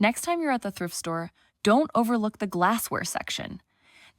Next time you're at the thrift store, don't overlook the glassware section.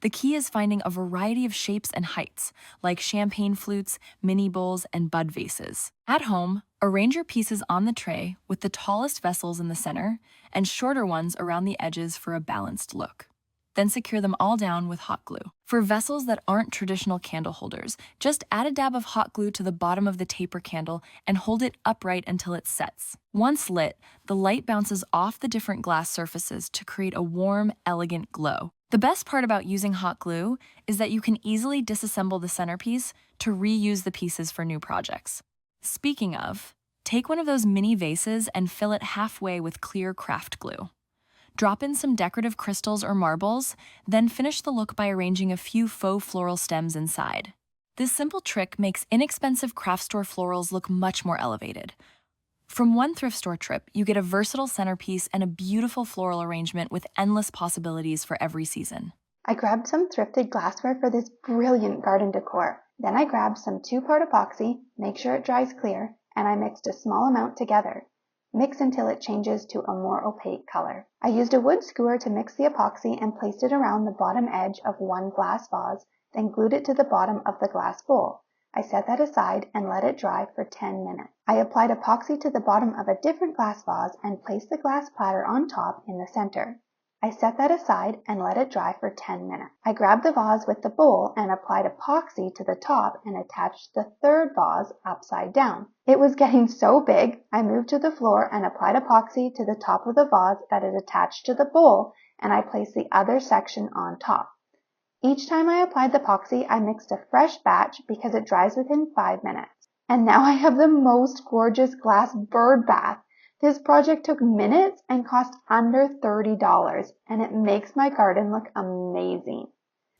The key is finding a variety of shapes and heights, like champagne flutes, mini bowls, and bud vases. At home, arrange your pieces on the tray with the tallest vessels in the center and shorter ones around the edges for a balanced look. Then secure them all down with hot glue. For vessels that aren't traditional candle holders, just add a dab of hot glue to the bottom of the taper candle and hold it upright until it sets. Once lit, the light bounces off the different glass surfaces to create a warm, elegant glow. The best part about using hot glue is that you can easily disassemble the centerpiece to reuse the pieces for new projects. Speaking of, take one of those mini vases and fill it halfway with clear craft glue. Drop in some decorative crystals or marbles, then finish the look by arranging a few faux floral stems inside. This simple trick makes inexpensive craft store florals look much more elevated. From one thrift store trip, you get a versatile centerpiece and a beautiful floral arrangement with endless possibilities for every season. I grabbed some thrifted glassware for this brilliant garden decor. Then I grabbed some 2-part epoxy, make sure it dries clear, and I mixed a small amount together. Mix until it changes to a more opaque color. I used a wood skewer to mix the epoxy and placed it around the bottom edge of one glass vase, then glued it to the bottom of the glass bowl. I set that aside and let it dry for 10 minutes. I applied epoxy to the bottom of a different glass vase and placed the glass platter on top in the center. I set that aside and let it dry for 10 minutes. I grabbed the vase with the bowl and applied epoxy to the top and attached the third vase upside down. It was getting so big, I moved to the floor and applied epoxy to the top of the vase that is attached to the bowl, and I placed the other section on top. Each time I applied the epoxy, I mixed a fresh batch because it dries within 5 minutes. And now I have the most gorgeous glass bird bath. This project took minutes and cost under $30, and it makes my garden look amazing.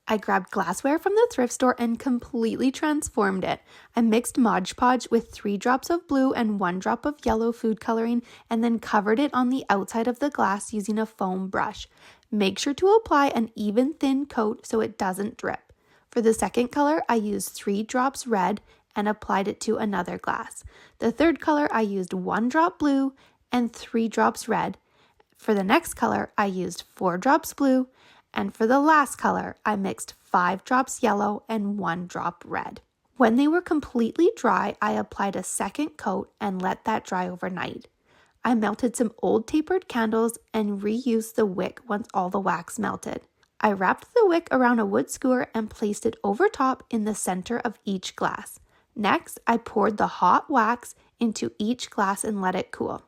I grabbed glassware from the thrift store and completely transformed it. I mixed Mod Podge with 3 drops of blue and 1 drop of yellow food coloring and then covered it on the outside of the glass using a foam brush. Make sure to apply an even thin coat so it doesn't drip. For the second color, I used 3 drops red and applied it to another glass. The third color, I used 1 drop blue and 3 drops red. For the next color, I used 4 drops blue, and for the last color, I mixed 5 drops yellow and 1 drop red. When they were completely dry, I applied a second coat and let that dry overnight. I melted some old tapered candles and reused the wick once all the wax melted. I wrapped the wick around a wood skewer and placed it over top in the center of each glass. Next, I poured the hot wax into each glass and let it cool.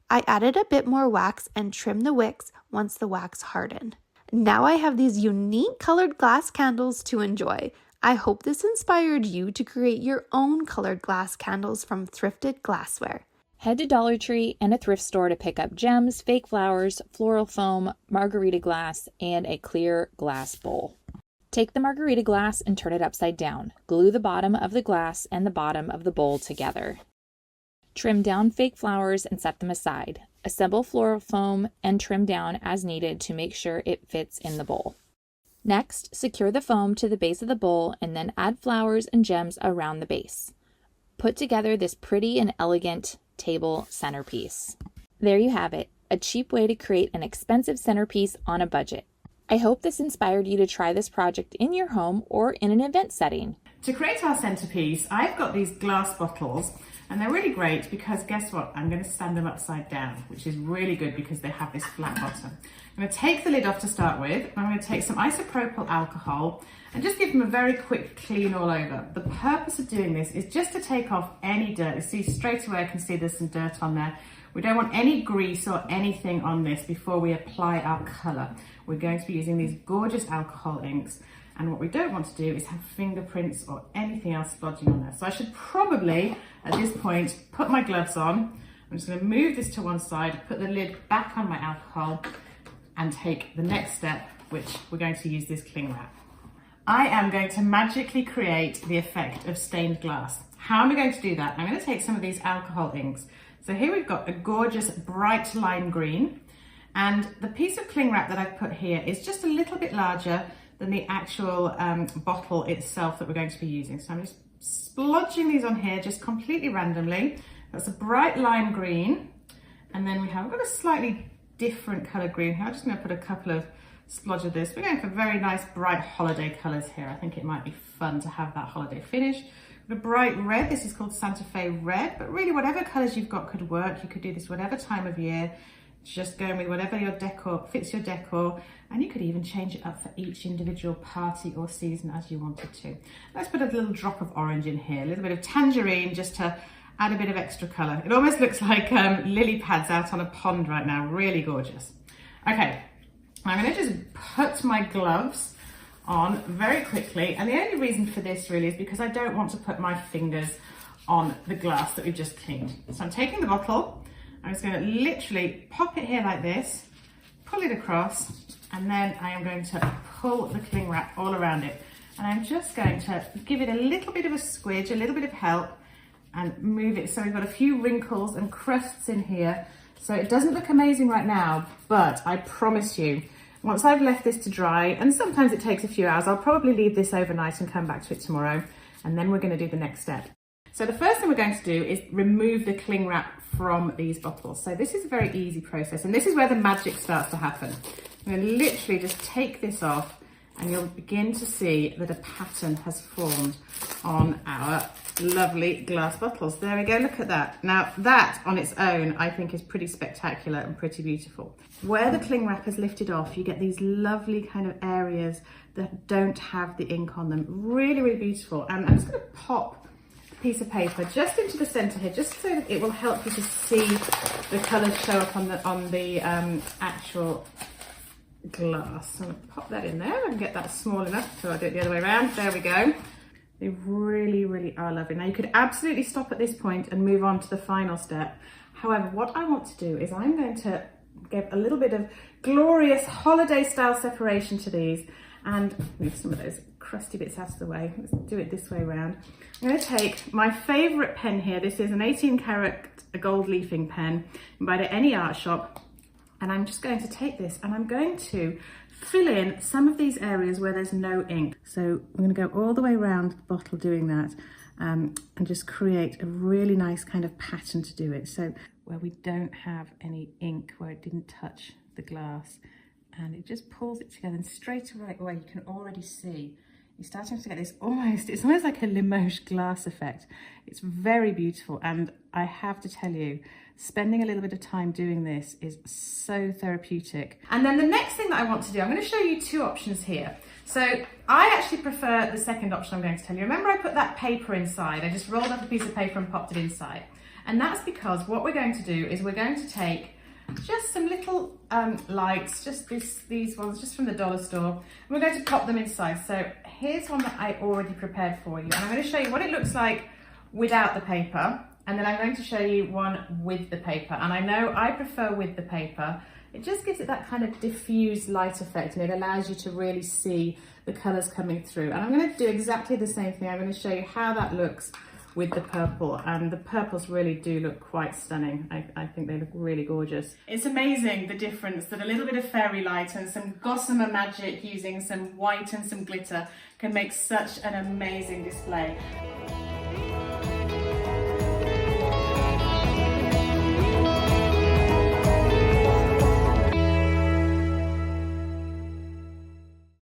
I added a bit more wax and trimmed the wicks once the wax hardened. Now I have these unique colored glass candles to enjoy. I hope this inspired you to create your own colored glass candles from thrifted glassware. Head to Dollar Tree and a thrift store to pick up gems, fake flowers, floral foam, margarita glass, and a clear glass bowl. Take the margarita glass and turn it upside down. Glue the bottom of the glass and the bottom of the bowl together. Trim down fake flowers and set them aside. Assemble floral foam and trim down as needed to make sure it fits in the bowl. Next, secure the foam to the base of the bowl and then add flowers and gems around the base. Put together this pretty and elegant table centerpiece. There you have it, a cheap way to create an expensive centerpiece on a budget. I hope this inspired you to try this project in your home or in an event setting. To create our centerpiece, I've got these glass bottles, and they're really great because guess what? I'm going to stand them upside down, which is really good because they have this flat bottom. I'm going to take the lid off to start with. I'm going to take some isopropyl alcohol and just give them a very quick clean all over. The purpose of doing this is just to take off any dirt. You see straight away I can see there's some dirt on there. We don't want any grease or anything on this before we apply our colour. We're going to be using these gorgeous alcohol inks, and what we don't want to do is have fingerprints or anything else splodging on there. So I should probably, at this point, put my gloves on. I'm just going to move this to one side, put the lid back on my alcohol, and take the next step, which we're going to use this cling wrap. I am going to magically create the effect of stained glass. How am I going to do that? I'm going to take some of these alcohol inks. So here we've got a gorgeous bright lime green, and the piece of cling wrap that I've put here is just a little bit larger than the actual bottle itself that we're going to be using. So I'm just splodging these on here just completely randomly. That's a bright lime green, and then we've got a slightly different colour green here. I'm just going to put a couple of splodge of this. We're going for very nice bright holiday colours here. I think it might be fun to have that holiday finish. A bright red, this is called Santa Fe red, but really whatever colours you've got could work. You could do this whatever time of year, just going with whatever your decor fits your decor, and you could even change it up for each individual party or season as you wanted to. Let's put a little drop of orange in here, a little bit of tangerine just to add a bit of extra colour. It almost looks like lily pads out on a pond right now, really gorgeous. Okay, I'm going to just put my gloves on very quickly, and the only reason for this really is because I don't want to put my fingers on the glass that we've just cleaned. So I'm taking the bottle, I'm just going to literally pop it here like this, pull it across, and then I am going to pull the cling wrap all around it, and I'm just going to give it a little bit of a squidge, a little bit of help, and move it so we've got a few wrinkles and crusts in here. So it doesn't look amazing right now, but I promise you, once I've left this to dry, and sometimes it takes a few hours, I'll probably leave this overnight and come back to it tomorrow, and then we're going to do the next step. So the first thing we're going to do is remove the cling wrap from these bottles. So this is a very easy process, and this is where the magic starts to happen. I'm going to literally just take this off, and you'll begin to see that a pattern has formed on our lovely glass bottles. There we go, look at that. Now that on its own I think is pretty spectacular and pretty beautiful. Where the cling wrap is lifted off, you get these lovely kind of areas that don't have the ink on them. Really, really beautiful. And I'm just going to pop a piece of paper just into the center here, just so that it will help you to see the colors show up on the actual glass. So I'm going to pop that in there and get that small enough, so I'll do it the other way around. There we go. They really, really are lovely. Now you could absolutely stop at this point and move on to the final step. However, what I want to do is I'm going to give a little bit of glorious holiday style separation to these and move some of those crusty bits out of the way. Let's do it this way around. I'm going to take my favorite pen here. This is an 18 karat gold leafing pen. You can buy it at any art shop. And I'm just going to take this and I'm going to fill in some of these areas where there's no ink. So I'm going to go all the way around the bottle doing that, and just create a really nice kind of pattern to do it. So where we don't have any ink, where it didn't touch the glass, and it just pulls it together, and straight away you can already see you're starting to get this it's almost like a Limoges glass effect. It's very beautiful, and I have to tell you, spending a little bit of time doing this is so therapeutic. And then the next thing that I want to do, I'm going to show you two options here. So I actually prefer the second option I'm going to tell you. Remember I put that paper inside, I just rolled up a piece of paper and popped it inside. And that's because what we're going to do is we're going to take just some little lights, just these ones, just from the dollar store. And we're going to pop them inside. So here's one that I already prepared for you. And I'm going to show you what it looks like without the paper. And then I'm going to show you one with the paper. And I know I prefer with the paper. It just gives it that kind of diffused light effect, and it allows you to really see the colours coming through. And I'm going to do exactly the same thing. I'm going to show you how that looks with the purple, and the purples really do look quite stunning. I think they look really gorgeous. It's amazing the difference that a little bit of fairy light and some gossamer magic using some white and some glitter can make such an amazing display.